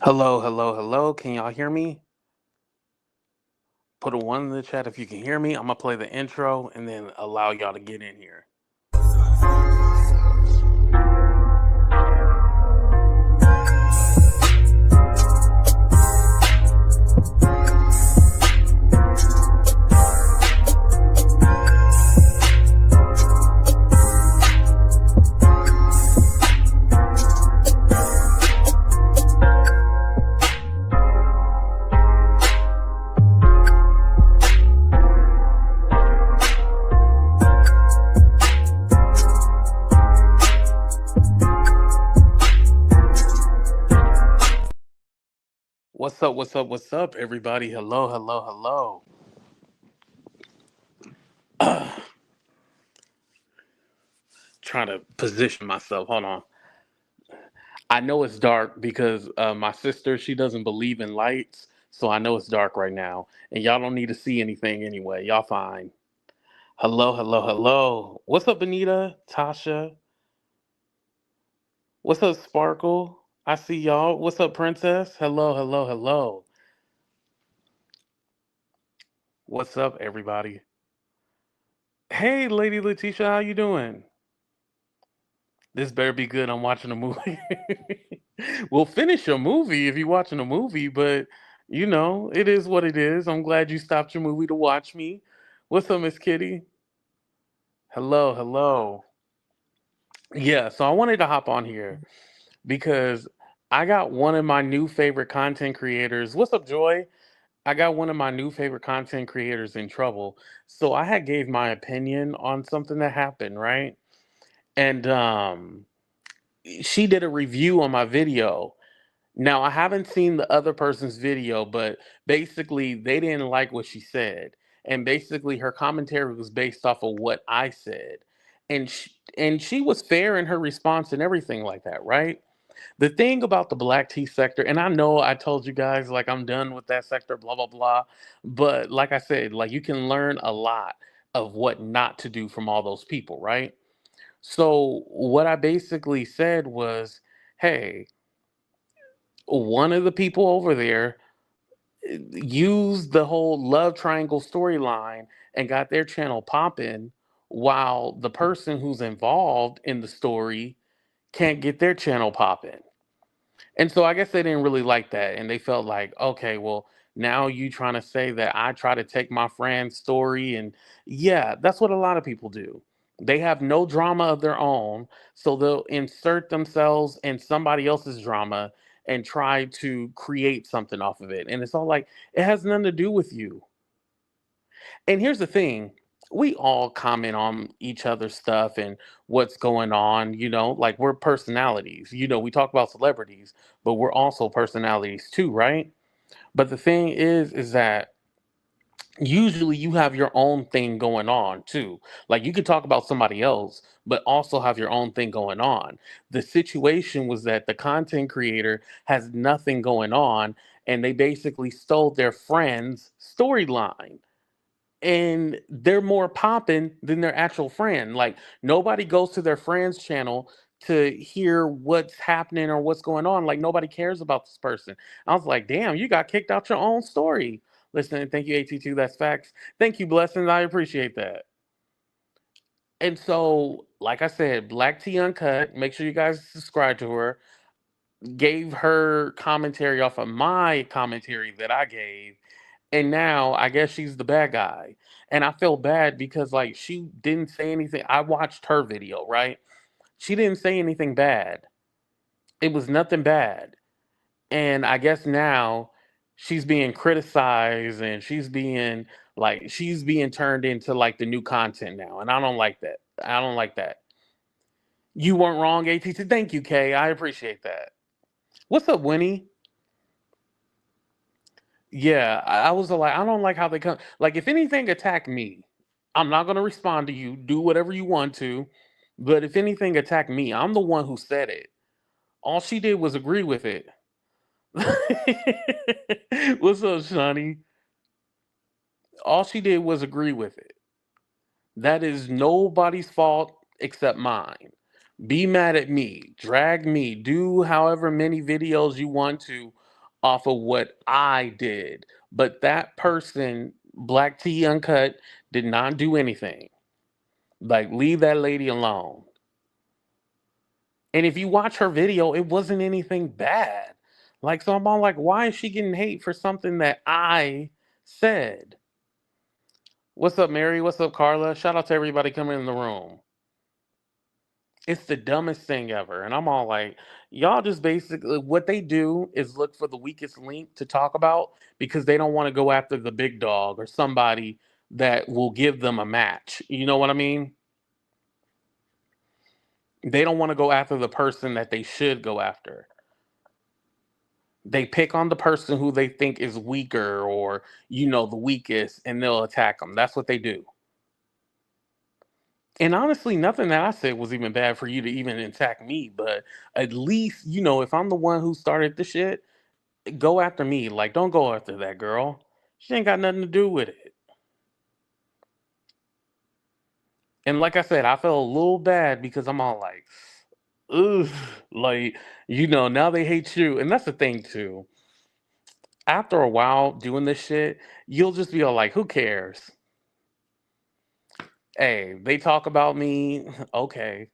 Hello, hello, hello. Can y'all hear me? Put a one in the chat if you can hear me. I'm gonna play the intro and then allow y'all to get in here. What's up? What's up? What's up, everybody? Hello, hello, hello. Trying to position myself. Hold on. I know it's dark because my sister, she doesn't believe in lights, so I know it's dark right now. And y'all don't need to see anything anyway. Y'all fine. Hello, hello, hello. What's up, Anita? Tasha? What's up, Sparkle? I see y'all. What's up, Princess? Hello, hello, hello. What's up, everybody? Hey, Lady Letitia, how you doing? This better be good. I'm watching a movie. We'll finish your movie if you're watching a movie, but it is what it is. I'm glad you stopped your movie to watch me. What's up, Miss Kitty? Hello, hello. Yeah, so I wanted to hop on here because I got one of my new favorite content creators. What's up, Joy? I got one of my new favorite content creators in trouble. So I had gave my opinion on something that happened, right? And she did a review on my video. Now I haven't seen the other person's video, but basically they didn't like what she said. And basically her commentary was based off of what I said. And she was fair in her response and everything like that, right? The thing about the black tea sector, and I know I told you guys like I'm done with that sector, blah blah blah. But like I said, like you can learn a lot of what not to do from all those people, right? So what I basically said was, hey, one of the people over there used the whole love triangle storyline and got their channel popping while the person who's involved in the story can't get their channel popping. And so I guess they didn't really like that. And they felt like, okay, well, now you trying to say that I try to take my friend's story. And yeah, that's what a lot of people do. They have no drama of their own. So they'll insert themselves in somebody else's drama and try to create something off of it. And it's all like, it has nothing to do with you. And here's the thing, we all comment on each other's stuff and what's going on, like we're personalities. We talk about celebrities, but we're also personalities too, right? But the thing is that usually you have your own thing going on too. Like you could talk about somebody else, but also have your own thing going on. The situation was that the content creator has nothing going on and they basically stole their friend's storyline and they're more popping than their actual friend. Like nobody goes to their friend's channel to hear what's happening or what's going on. Like nobody cares about this person. I was like, damn, you got kicked out your own story. Listen, thank you, AT2. That's facts. Thank you, Blessings. I appreciate that. And so, like I said, BlackTea Uncut, make sure you guys subscribe to her. Gave her commentary off of my commentary that I gave, and now I guess she's the bad guy. And I feel bad because like she didn't say anything. I watched her video, right? She didn't say anything bad. It was nothing bad. And I guess now she's being criticized and she's being turned into like the new content now. And I don't like that. I don't like that. You weren't wrong, ATT. Thank you, Kay. I appreciate that. What's up, Winnie? Yeah, I was like, I don't like how they come. Like, if anything attack me, I'm not gonna respond to you. Do whatever you want to, but if anything attack me, I'm the one who said it. All she did was agree with it. What's up, Shawnee? All she did was agree with it. That is nobody's fault except mine. Be mad at me, drag me, do however many videos you want to off of what I did. But that person, BlackTea Uncut, did not do anything. Like, leave that lady alone. And if you watch her video, it wasn't anything bad. Like, so I'm all like, why is she getting hate for something that I said? What's up, Mary? What's up, Carla? Shout out to everybody coming in the room. It's the dumbest thing ever. And I'm all like, y'all just basically, what they do is look for the weakest link to talk about because they don't want to go after the big dog or somebody that will give them a match. You know what I mean? They don't want to go after the person that they should go after. They pick on the person who they think is weaker or, the weakest, and they'll attack them. That's what they do. And honestly, nothing that I said was even bad for you to even attack me. But at least, if I'm the one who started the shit, go after me. Like, don't go after that girl. She ain't got nothing to do with it. And like I said, I felt a little bad because I'm all like, ugh, like, now they hate you. And that's the thing, too. After a while doing this shit, you'll just be all like, who cares? Hey, they talk about me. Okay.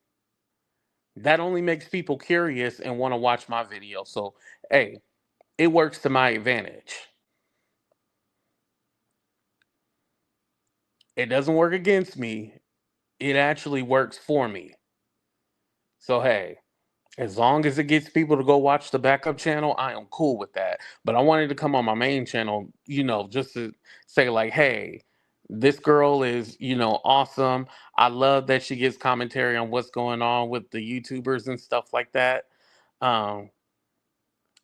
That only makes people curious and want to watch my video. So, hey, it works to my advantage. It doesn't work against me. It actually works for me. So, hey, as long as it gets people to go watch the backup channel, I am cool with that. But I wanted to come on my main channel, just to say, like, hey, this girl is, awesome. I love that she gives commentary on what's going on with the YouTubers and stuff like that. Um,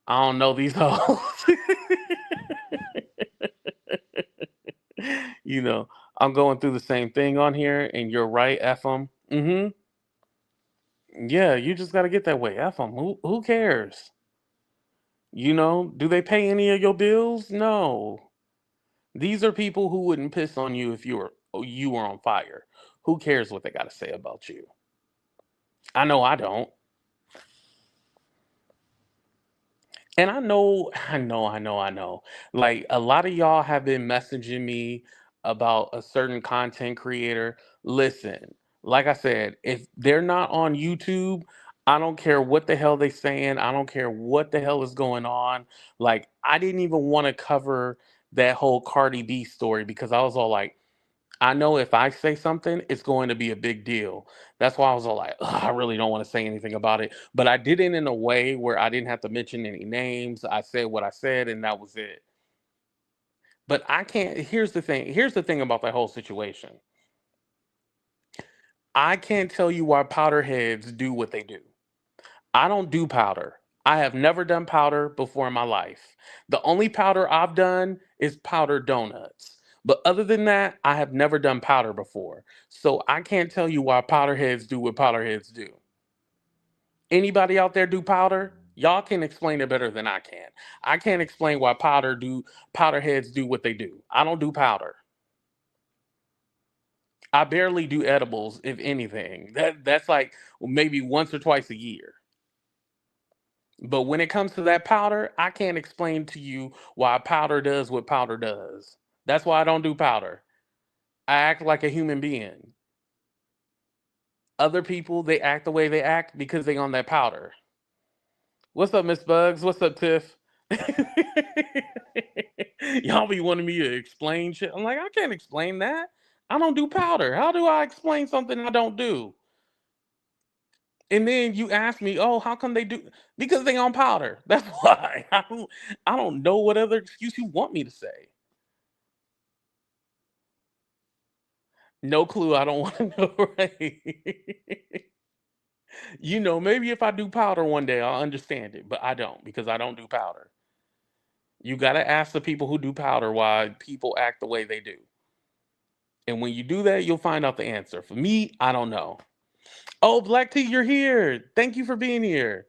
I don't know these hoes. you know, I'm going through the same thing on here, and you're right, F them. Yeah, you just got to get that way. F them. Who cares? Do they pay any of your bills? No. These are people who wouldn't piss on you if you were on fire. Who cares what they got to say about you? I know I don't. And I know. Like, a lot of y'all have been messaging me about a certain content creator. Listen, like I said, if they're not on YouTube, I don't care what the hell they saying. I don't care what the hell is going on. Like, I didn't even want to cover that whole Cardi B story because I was all like, I know if I say something, it's going to be a big deal. That's why I was all like, "Ugh, I really don't want to say anything about it." But I did it in a way where I didn't have to mention any names. I said what I said, and that was it. But I can't. Here's the thing. Here's the thing about that whole situation. I can't tell you why powder heads do what they do. I don't do powder. I have never done powder before in my life. The only powder I've done is powder donuts. But other than that, I have never done powder before. So I can't tell you why powder heads do what powder heads do. Anybody out there do powder? Y'all can explain it better than I can. I can't explain why powder heads do what they do. I don't do powder. I barely do edibles, if anything. That's like maybe once or twice a year. But when it comes to that powder, I can't explain to you why powder does what powder does. That's why I don't do powder. I act like a human being. Other people, they act the way they act because they on that powder. What's up, Miss Bugs? What's up, Tiff? Y'all be wanting me to explain shit. I'm like, I can't explain that. I don't do powder. How do I explain something I don't do? And then you ask me, oh, how come they do? Because they on powder. That's why. I don't know what other excuse you want me to say. No clue. I don't want to know, right? Maybe if I do powder one day, I'll understand it, but I don't because I don't do powder. You got to ask the people who do powder why people act the way they do. And when you do that, you'll find out the answer. For me, I don't know. Oh, Black Tea, you're here. Thank you for being here.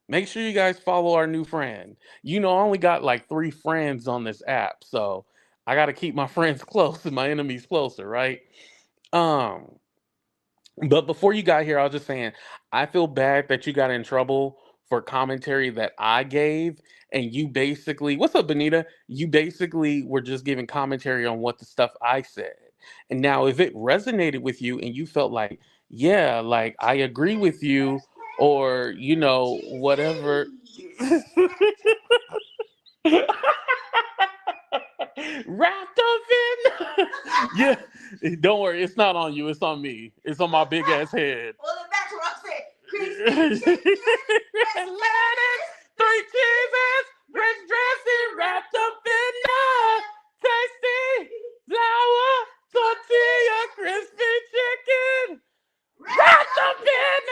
Make sure you guys follow our new friend. I only got like 3 friends on this app, so I got to keep my friends close and my enemies closer, right? But before you got here, I was just saying, I feel bad that you got in trouble for commentary that I gave, and you basically, what's up, Benita? You basically were just giving commentary on what the stuff I said. And now, if it resonated with you and you felt like, yeah, like I agree with you, or whatever. Wrapped up in. Yeah, don't worry, it's not on you, it's on me. It's on my big ass head. Well, that's what I said. Crispy chicken, lettuce, 3 cheeses, French dressing, wrapped up in tasty flour, tortilla, crispy chicken, wrapped up in.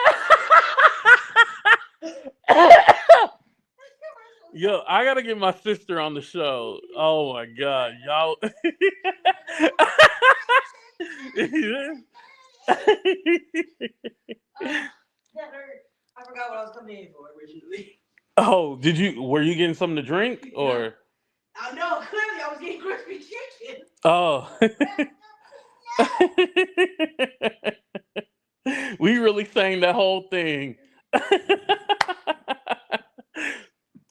Yo, I gotta get my sister on the show. Oh my god, y'all. I forgot what I was coming in for originally. Oh, were you getting something to drink or? I know, clearly I was getting crispy chicken. Oh. We really sang that whole thing.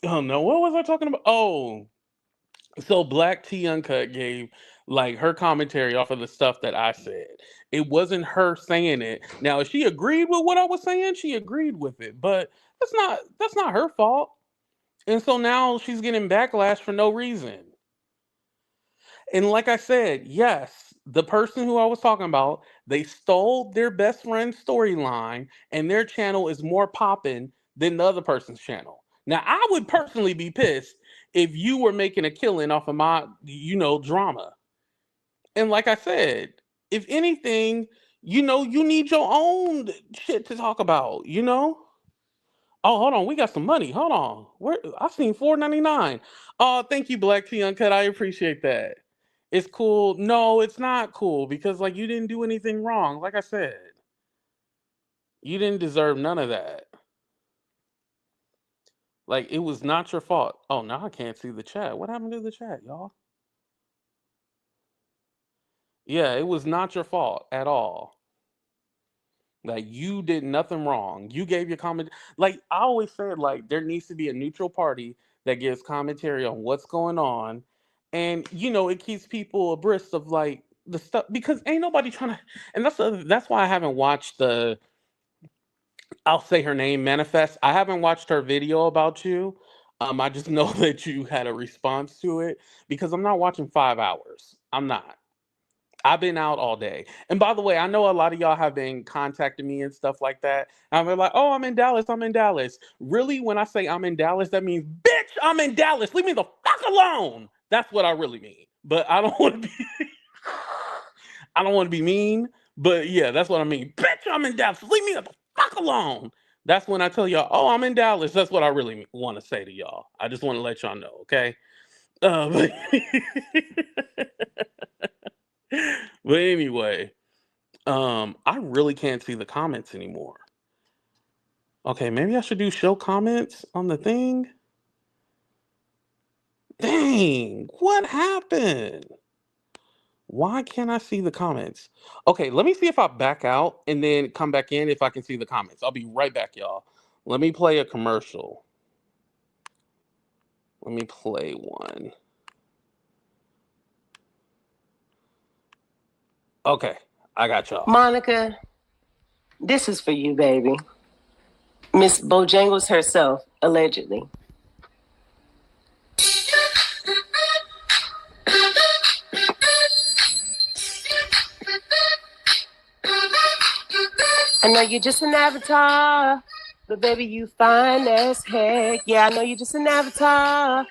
Oh no, what was I talking about? Oh, so BlackTea Uncut gave like her commentary off of the stuff that I said. It wasn't her saying it. Now, if she agreed with what I was saying, she agreed with it, but that's not her fault. And so now she's getting backlash for no reason. And like I said, yes, the person who I was talking about, they stole their best friend's storyline, and their channel is more popping than the other person's channel. Now, I would personally be pissed if you were making a killing off of my, drama. And like I said, if anything, you need your own shit to talk about, Oh, hold on, we got some money. Hold on. I've seen $4.99. Oh, thank you, BlackTea Uncut. I appreciate that. It's cool. No, it's not cool because like you didn't do anything wrong. Like I said, you didn't deserve none of that. Like it was not your fault. Oh, now I can't see the chat. What happened to the chat, y'all? Yeah, it was not your fault at all. Like you did nothing wrong. You gave your comment. Like I always said, like there needs to be a neutral party that gives commentary on what's going on, and it keeps people abreast of like the stuff because ain't nobody trying to. And that's why I haven't watched the. I'll say her name manifest. I haven't watched her video about you. I just know that you had a response to it because I'm not watching 5 hours. I'm not. I've been out all day. And by the way, I know a lot of y'all have been contacting me and stuff like that. And they're like, oh, I'm in Dallas. I'm in Dallas. Really, when I say I'm in Dallas, that means, bitch, I'm in Dallas. Leave me the fuck alone. That's what I really mean. But I don't want to be I don't want to be mean. But yeah, that's what I mean. Bitch, I'm in Dallas. Leave me the fuck alone. That's when I tell y'all, oh, I'm in Dallas. That's what I really want to say to y'all. I just want to let y'all know, okay? But but anyway, I really can't see the comments anymore. Okay, maybe I should do show comments on the thing. Dang, what happened? Why can't I see the comments? Okay, let me see if I back out and then come back in if I can see the comments. I'll be right back, y'all. Let me play a commercial. Let me play one. Okay, I got y'all. Monica, this is for you, baby. Miss Bojangles herself, allegedly. I know you're just an avatar, but baby, you fine as heck. Yeah, I know you're just an avatar,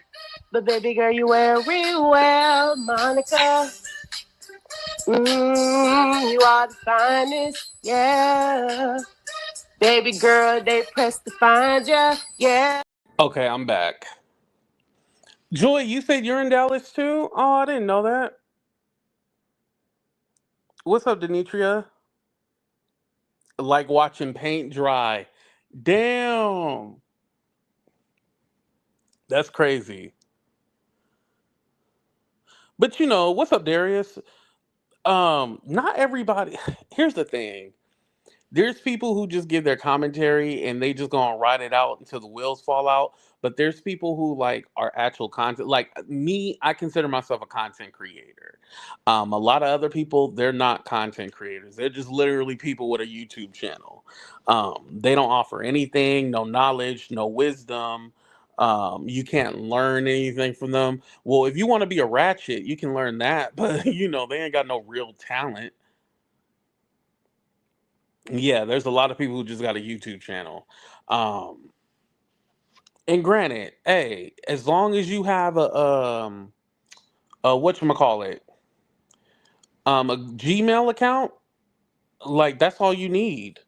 but baby girl, you wear real well, Monica. You are the finest, yeah. Baby girl, they pressed to find ya, yeah. Okay, I'm back. Joy, you said you're in Dallas too? Oh, I didn't know that. What's up, Denitria? Like watching paint dry. Damn. That's crazy. But what's up, Darius? Not everybody. Here's the thing. There's people who just give their commentary and they just gonna ride it out until the wheels fall out. But there's people who like are actual content. Like me, I consider myself a content creator. A lot of other people, they're not content creators. They're just literally people with a YouTube channel. They don't offer anything, no knowledge, no wisdom. You can't learn anything from them. Well, if you want to be a ratchet, you can learn that, but they ain't got no real talent. Yeah, there's a lot of people who just got a YouTube channel. Um, and granted, hey, as long as you have a whatchamacallit, a Gmail account, like that's all you need.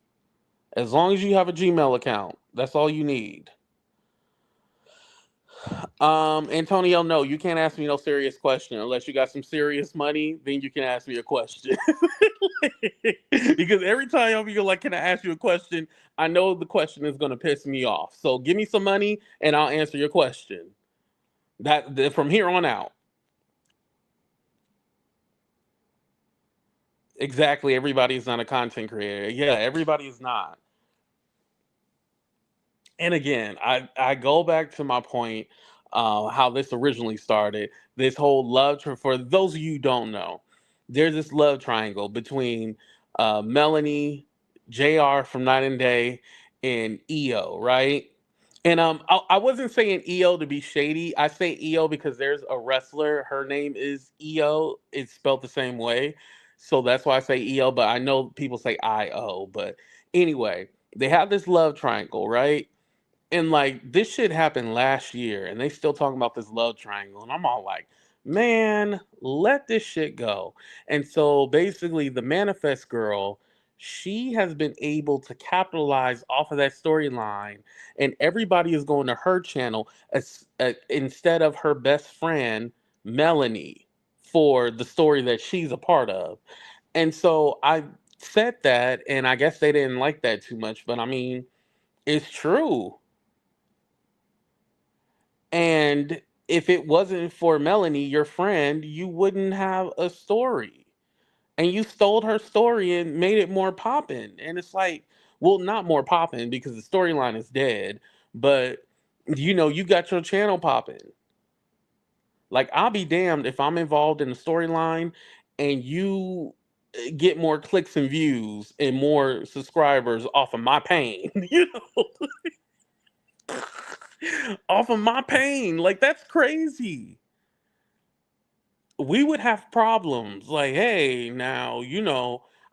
As long as you have a Gmail account, that's all you need. Antonio, no, you can't ask me no serious question unless you got some serious money. Then you can ask me a question. Because every time you're like, "Can I ask you a question?" I know the question is gonna piss me off. So give me some money and I'll answer your question. From here on out, exactly. Everybody's not a content creator. Yeah, everybody is not. And again, I go back to my point, how this originally started. This whole for those of you who don't know, there's this love triangle between Melanie, Jr. from Night and Day, and EO, right? And I wasn't saying EO to be shady. I say EO because there's a wrestler. Her name is EO. It's spelled the same way, so that's why I say EO. But I know people say IO. But anyway, they have this love triangle, right? And like this shit happened last year, and they still talking about this love triangle, and I'm all like, man, let this shit go. And so basically, the Manifest girl, she has been able to capitalize off of that storyline, and everybody is going to her channel instead of her best friend Melanie for the story that she's a part of. And so I said that, and I guess they didn't like that too much, but I mean, it's true. And if it wasn't for Melanie, your friend, you wouldn't have a story. And you stole her story and made it more poppin'. And it's like, well, not more poppin' because the storyline is dead, but you got your channel poppin'. Like, I'll be damned if I'm involved in the storyline and you get more clicks and views and more subscribers off of my pain, off of my pain. Like, that's crazy. We would have problems. Like, hey, now,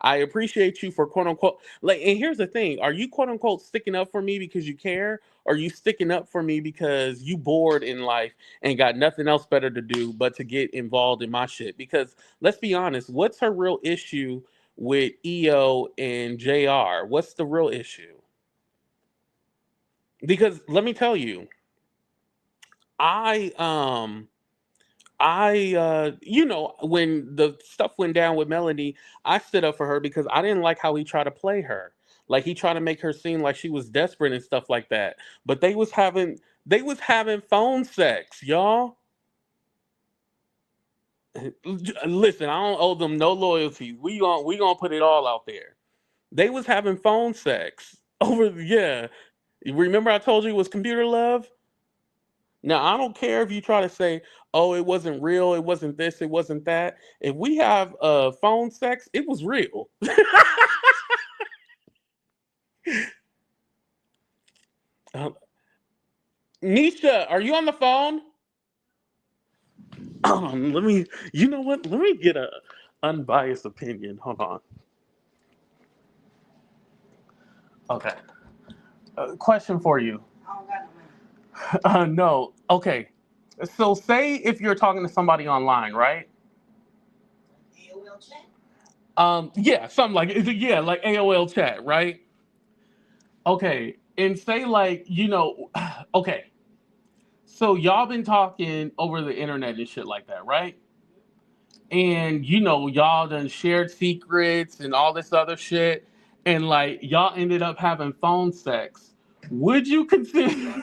I appreciate you for quote unquote. Like, and here's the thing: are you quote unquote sticking up for me because you care? Or are you sticking up for me because you bored in life and got nothing else better to do but to get involved in my shit? Because let's be honest, what's her real issue with EO and JR? What's the real issue? Because let me tell you, I when the stuff went down with Melanie, I stood up for her because I didn't like how he tried to play her. Like he tried to make her seem like she was desperate and stuff like that. But they was having phone sex, y'all. Listen, I don't owe them no loyalty. We gonna put it all out there. They was having phone sex over, yeah. Remember I told you it was computer love? Now, I don't care if you try to say, "Oh, it wasn't real, it wasn't this, it wasn't that." If we have phone sex, it was real. uh, Nisha, are you on the phone? Let me. You know what? Let me get a unbiased opinion. Hold on. Okay. Question for you. No. Okay. So, say if you're talking to somebody online, right? Yeah, something like yeah, like AOL chat, right? Okay, and say like okay. So y'all been talking over the internet and shit like that, right? And y'all done shared secrets and all this other shit, and like y'all ended up having phone sex. Would you consider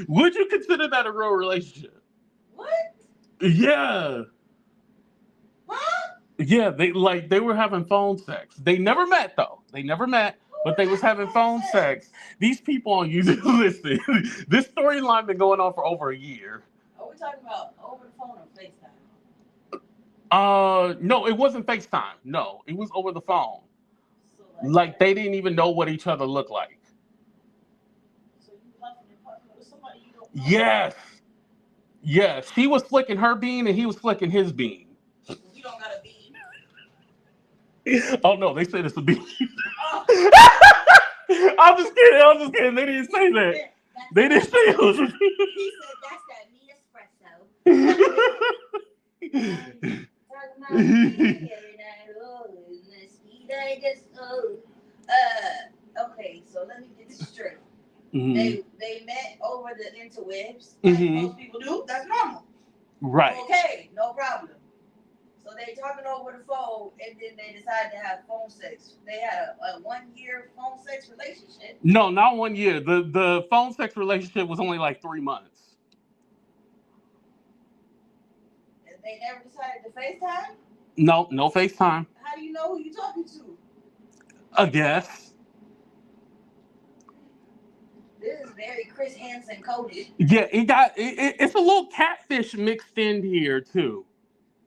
would you consider that a real relationship? Yeah. Yeah, they were having phone sex. They never met though. They never met, but they was having phone sex. These people on YouTube, listen, this storyline been going on for over a year. Are we talking about over the phone or FaceTime? No, it wasn't FaceTime. No, it was over the phone. So Like they didn't even know what each other looked like. so you puffing and puffing with somebody you don't know. Yes, yes. She was flicking her bean and he was flicking his bean. You don't got a bean. Oh no, they said it's a bean. Oh. I'm just kidding. I'm just kidding. They didn't say that. They didn't say it was a He said that's that meat espresso. Okay, so let me get this straight. Mm-hmm. They met over the interwebs, like most people do. That's normal. Right. Okay, no problem. So they talking over the phone, and then they decided to have phone sex. They had a 1 year phone sex relationship. No, not 1 year. The phone sex relationship was only like 3 months. And they never decided to FaceTime? No, no FaceTime. How do you know who you're talking to? I guess. This is very Chris Hansen coded. Yeah, it's a little catfish mixed in here too.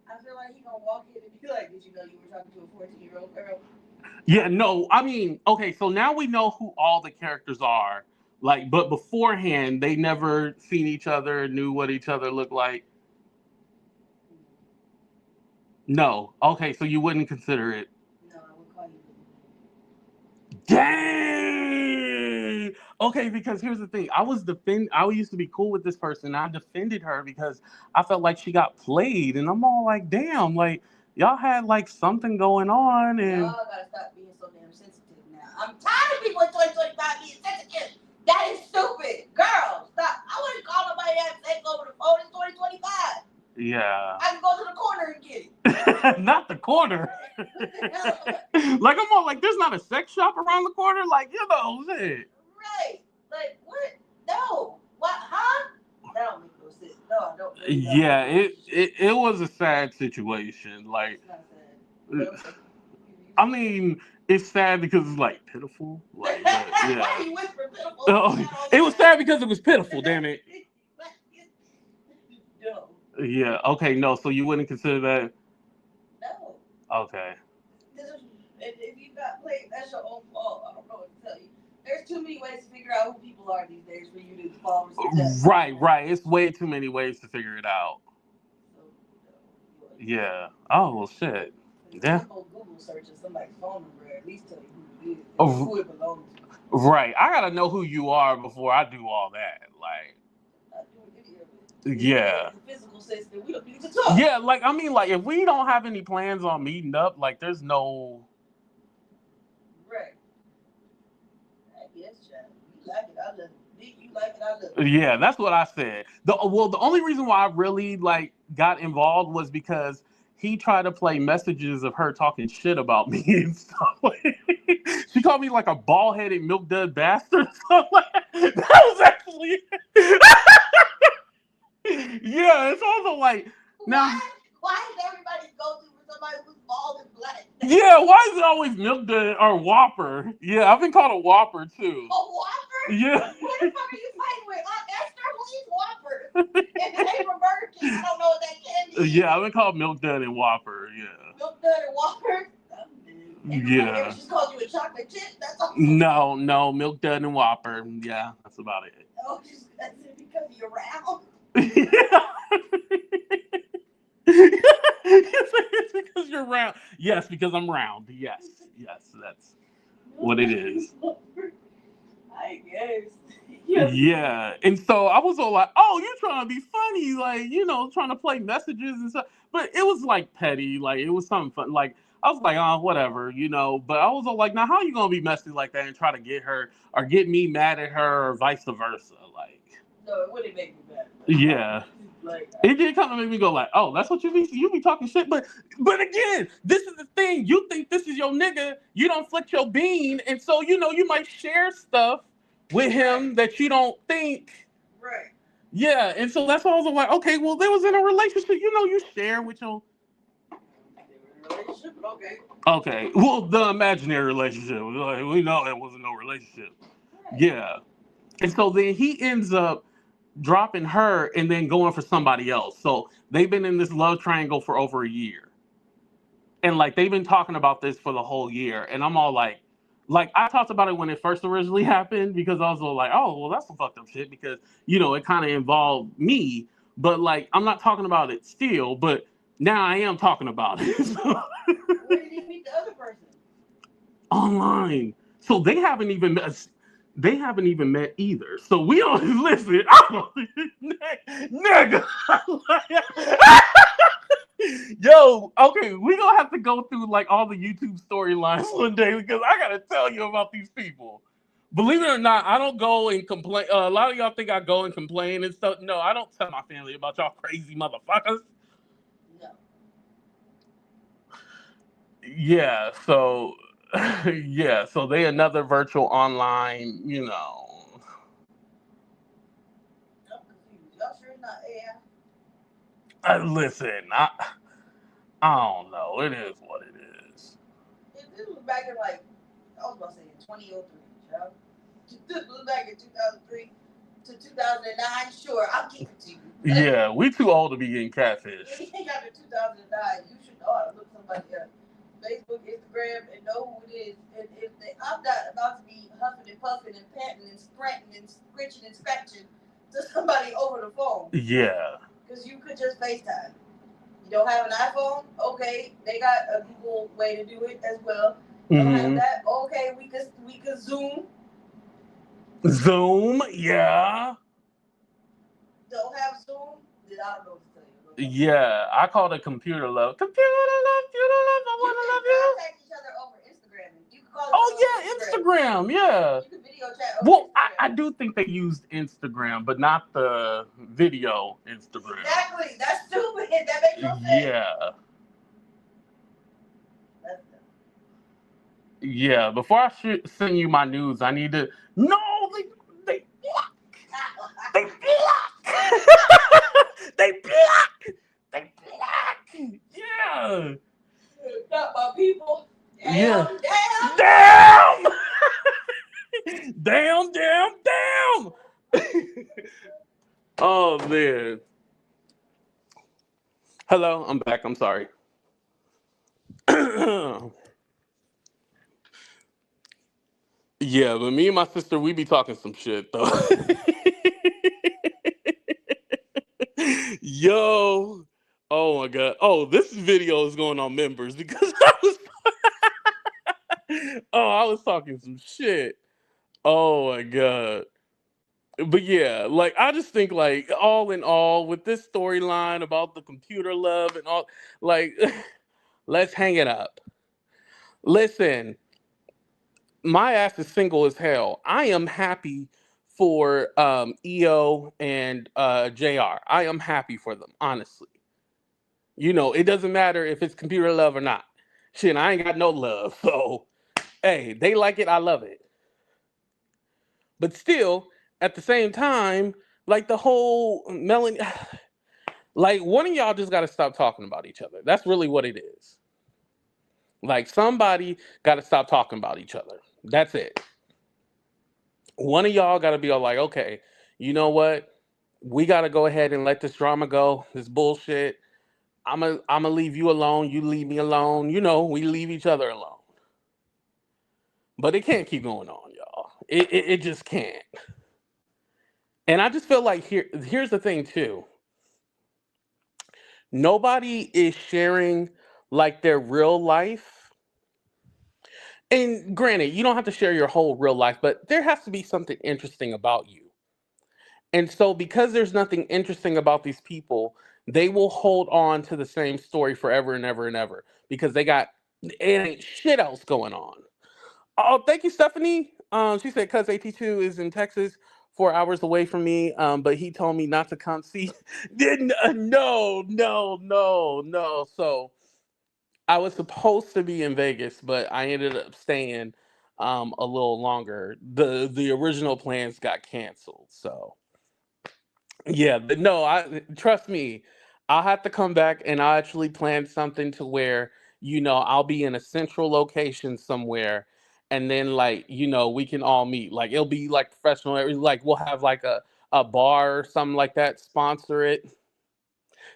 I feel like he gonna walk in and be like, "Did you know you were talking to a 14-year-old girl?" Yeah, no, I mean, okay, so now we know who all the characters are. Like, but beforehand, they never seen each other, knew what each other looked like. No. Okay, so you wouldn't consider it. No, I would call you. Dang. Okay, because here's the thing. I used to be cool with this person. I defended her because I felt like she got played, and I'm all like, damn, like y'all had like something going on, and Y'all gotta stop being so damn sensitive now. I'm tired of people in 2025 being sensitive. That is stupid. Girl, stop. I wouldn't call nobody that sex over the phone in 2025. yeah. I can go to the corner and get it. Not the corner. Like I'm all like, there's not a sex shop around the corner. Like shit. Right. Like what? No. What? Huh? That don't make no sense. No, I don't. Yeah, it was a sad situation. Like, It's not sad. I mean, it's sad because it's like pitiful. Like, yeah. Why you whisper pitiful? Oh, it was sad because it was pitiful. Damn it. No. Yeah. Okay. No. So you wouldn't consider that? No. Okay. If you got played, that's your own fault. I don't know what to tell you. There's too many ways to figure out who people are these days for you to fall into. Right. It's way too many ways to figure it out. Yeah. Oh well, shit. Yeah. Google searching somebody's phone number, at least tell you who it is, who it belongs to. Right. I gotta know who you are before I do all that. Like. Yeah. The physical sense that we don't need to talk. Yeah, like I mean, like if we don't have any plans on meeting up, like there's no. Right. I guess, child. You like it, I love it. You like it, I love it. Yeah, that's what I said. The only reason why I really like got involved was because he tried to play messages of her talking shit about me and stuff. She called me like a bald-headed milk dud bastard. So like, that was actually. Yeah, it's also like now. Why does everybody go through for somebody who's bald and black? Yeah, why is it always milk dud or Whopper? Yeah, I've been called a Whopper too. A Whopper? Yeah. What the fuck are you fighting with? Esther, who's Whopper? If it ain't from Burger King, I don't know what that candy is. Yeah, I've been called milk dud and Whopper. Yeah. Milk dud and Whopper? Yeah. She just called you a chocolate chip? That's all. No, milk dud and Whopper. Yeah, that's about it. Oh, that's it because you're round? Yeah. It's because you're round. Yes, because I'm round. Yes, that's what it is. I guess. Yeah, and so I was all like, "Oh, you're trying to be funny, like trying to play messages and stuff." But it was like petty, like it was something fun. Like I was like, "Oh, whatever," But I was all like, "Now, how are you gonna be messy like that and try to get her or get me mad at her or vice versa?" Like, no, it wouldn't make me mad. Yeah. Like, it did kind of make me go like, oh, that's what you be talking shit. But again, this is the thing. You think this is your nigga. You don't flick your bean. And so, you might share stuff with him that you don't think. Right. Yeah. And so that's why I was like, okay, well, they was in a relationship. You share with your. They were in a Okay. Well, the imaginary relationship. Like, we know it wasn't no relationship. Yeah. And so then he ends up dropping her and then going for somebody else. So they've been in this love triangle for over a year. And like they've been talking about this for the whole year. And I'm all like I talked about it when it first originally happened because I was all like, oh well that's some fucked up shit because it kind of involved me. But like I'm not talking about it still, but now I am talking about it. Where did he meet the other person? Online. So they haven't even met either. So we don't listen. Oh, nigga. Yo, okay, we gonna have to go through like all the YouTube storylines one day because I gotta tell you about these people. Believe it or not, I don't go and complain. A lot of y'all think I go and complain and stuff. No, I don't tell my family about y'all crazy motherfuckers. No. Yeah, so yeah, so they another virtual online. I'm confused. Y'all sure it's not AI? Listen, I don't know. It is what it is. This was back in like, I was about to say in 2003, child. This was back in 2003 to 2009. Sure, I'll give it to you. Yeah, we too old to be getting catfish. Anything after 2009, you should know how to look somebody up. Facebook, Instagram, and know who it is. And if I'm not about to be huffing and puffing and panting and sprinting and scritching and scratching to somebody over the phone. Yeah. Because you could just FaceTime. You don't have an iPhone? Okay, they got a Google way to do it as well. Don't have that? Okay, we could Zoom. Zoom, yeah. Don't have Zoom? Then I don't know what to tell you. Yeah, I call it computer love. Computer love, I You want to can love you. contact each other over Instagram. You can call each Oh other yeah, over Instagram, yeah. You can video chat over Well, Instagram. I do think they used Instagram, but not the video Instagram. Exactly. That's stupid. That makes no sense. Yeah. That's dumb. Yeah, before I send you my news, I need to. No, they block. They block. They block. They block. Yeah. Not my people. Damn, Yeah. damn. Damn. Damn. Oh man. Hello, I'm back. I'm sorry. Yeah, but me and my sister, we be talking some shit though. Yo, oh my god. Oh, this video is going on members because I was talking some shit. Oh my god. But yeah, like I just think like all in all with this storyline about the computer love and all like let's hang it up. Listen, my ass is single as hell. I am happy for EO and JR. I am happy for them, honestly. It doesn't matter if it's computer love or not. Shit, I ain't got no love. So, hey, they like it, I love it. But still, at the same time, like the whole Melanie, like one of y'all just got to stop talking about each other. That's really what it is. Like somebody got to stop talking about each other. That's it. One of y'all got to be all like, okay, you know what? We got to go ahead and let this drama go. This bullshit. I'm gonna leave you alone. You leave me alone. We leave each other alone. But it can't keep going on, y'all. It just can't. And I just feel like here's the thing too. Nobody is sharing like their real life. And granted, you don't have to share your whole real life, but there has to be something interesting about you. And so because there's nothing interesting about these people, they will hold on to the same story forever and ever and ever because it ain't shit else going on. Oh, thank you, Stephanie. She said, "Cuz AT2 is in Texas, 4 hours away from me. But he told me not to come see." Didn't no, no, no, no. So I was supposed to be in Vegas, but I ended up staying a little longer. The original plans got canceled. So yeah, no, I trust me. I'll have to come back and I actually plan something to where I'll be in a central location somewhere, and then like, we can all meet. Like it'll be like professional. Like we'll have like a bar or something like that sponsor it,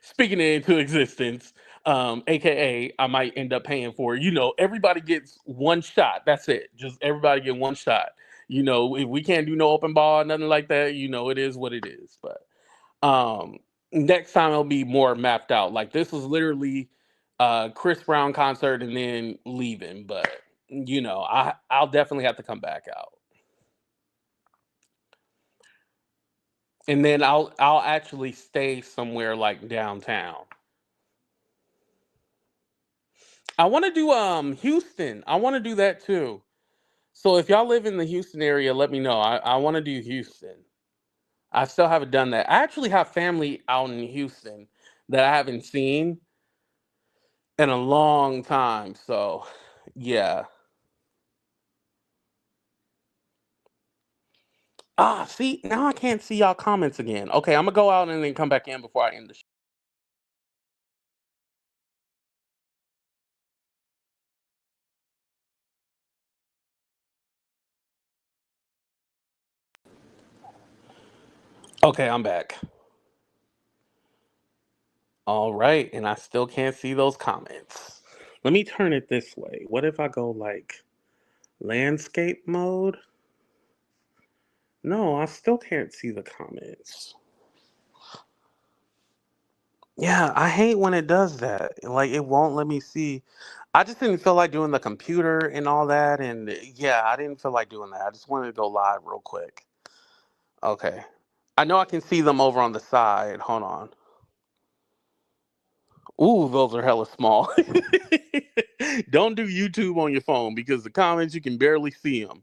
speaking it into existence. AKA I might end up paying for it. Everybody gets one shot. That's it. Just everybody get one shot. If we can't do no open bar, nothing like that, it is what it is. But um next time it'll be more mapped out. Like this was literally Chris Brown concert and then leaving. But I'll definitely have to come back out. And then I'll actually stay somewhere like downtown. I want to do Houston. I want to do that too. So if y'all live in the Houston area, let me know. I want to do Houston. I still haven't done that. I actually have family out in Houston that I haven't seen in a long time. So yeah. See, now I can't see y'all comments again. Okay, I'm gonna go out and then come back in before I end the show. Okay, I'm back. All right, and I still can't see those comments. Let me turn it this way. What if I go like landscape mode? No, I still can't see the comments. Yeah, I hate when it does that. Like it won't let me see. I just didn't feel like doing the computer and all that, and yeah, I didn't feel like doing that. I just wanted to go live real quick. Okay. I know I can see them over on the side. Hold on. Ooh, those are hella small. Don't do YouTube on your phone because the comments you can barely see them.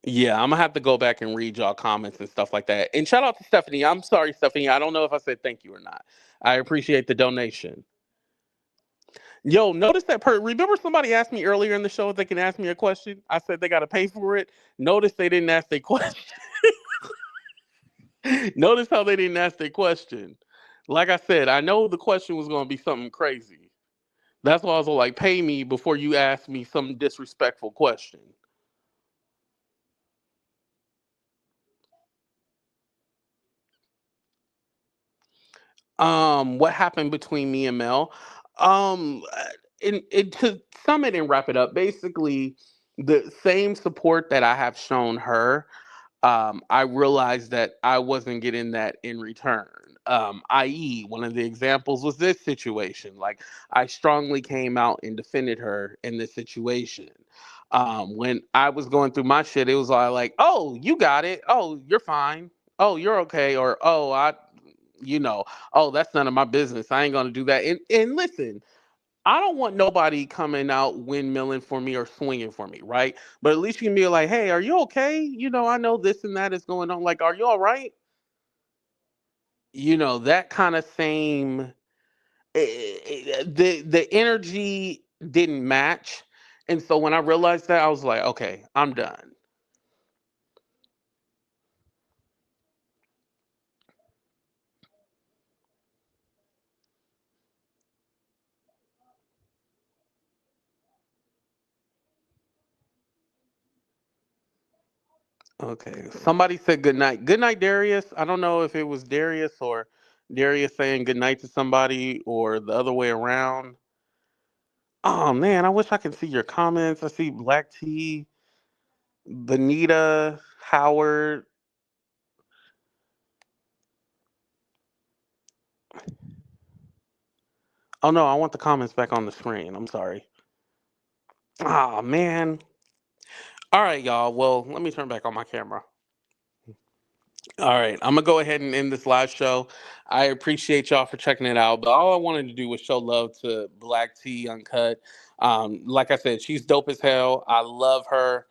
Yeah, I'm gonna have to go back and read y'all comments and stuff like that. And shout out to Stephanie. I'm sorry, Stephanie. I don't know if I said thank you or not. I appreciate the donation. Yo, notice that remember somebody asked me earlier in the show if they can ask me a question? I said they gotta pay for it. Notice they didn't ask their question. Notice how they didn't ask their question. Like I said, I know the question was gonna be something crazy. That's why I was like, pay me before you ask me some disrespectful question. What happened between me and Mel? To sum it and wrap it up, basically the same support that I have shown her, I realized that I wasn't getting that in return. I.e., one of the examples was this situation. Like, I strongly came out and defended her in this situation. When I was going through my shit, it was all like, oh, you got it. Oh, you're fine. Oh, you're okay. Or, oh, you know, oh, that's none of my business. I ain't going to do that. And listen, I don't want nobody coming out windmilling for me or swinging for me, right? But at least you can be like, hey, are you okay? I know this and that is going on. Like, are you all right? That kind of same, the energy didn't match. And so when I realized that, I was like, okay, I'm done. Okay. Somebody said good night. Good night, Darius. I don't know if it was Darius or Darius saying good night to somebody or the other way around. Oh man, I wish I could see your comments. I see Black Tea, Benita, Howard. Oh no, I want the comments back on the screen. I'm sorry. Oh man. All right, y'all. Well, let me turn back on my camera. All right, I'm gonna go ahead and end this live show. I appreciate y'all for checking it out, but all I wanted to do was show love to BlackTea Uncut. Like I said, she's dope as hell. I love her.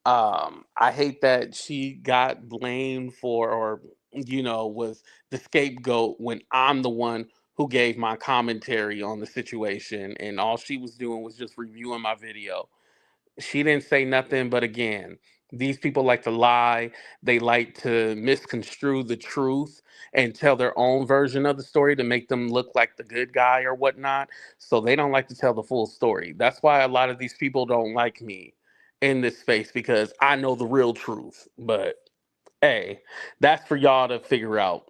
I hate that she got blamed for, or was the scapegoat when I'm the one who gave my commentary on the situation, and all she was doing was just reviewing my video. She didn't say nothing, but again, These people like to lie. They like to misconstrue the truth and tell their own version of the story to make them look like the good guy or whatnot. So they don't like to tell the full story. That's why a lot of these people don't like me in this space, because I know the real truth. But hey, that's for y'all to figure out.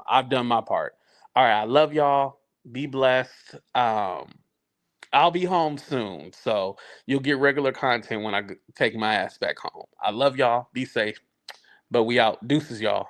I've done my part. All right, I love y'all. Be blessed. I'll be home soon, so you'll get regular content when I take my ass back home. I love y'all. Be safe. But we out. Deuces, y'all.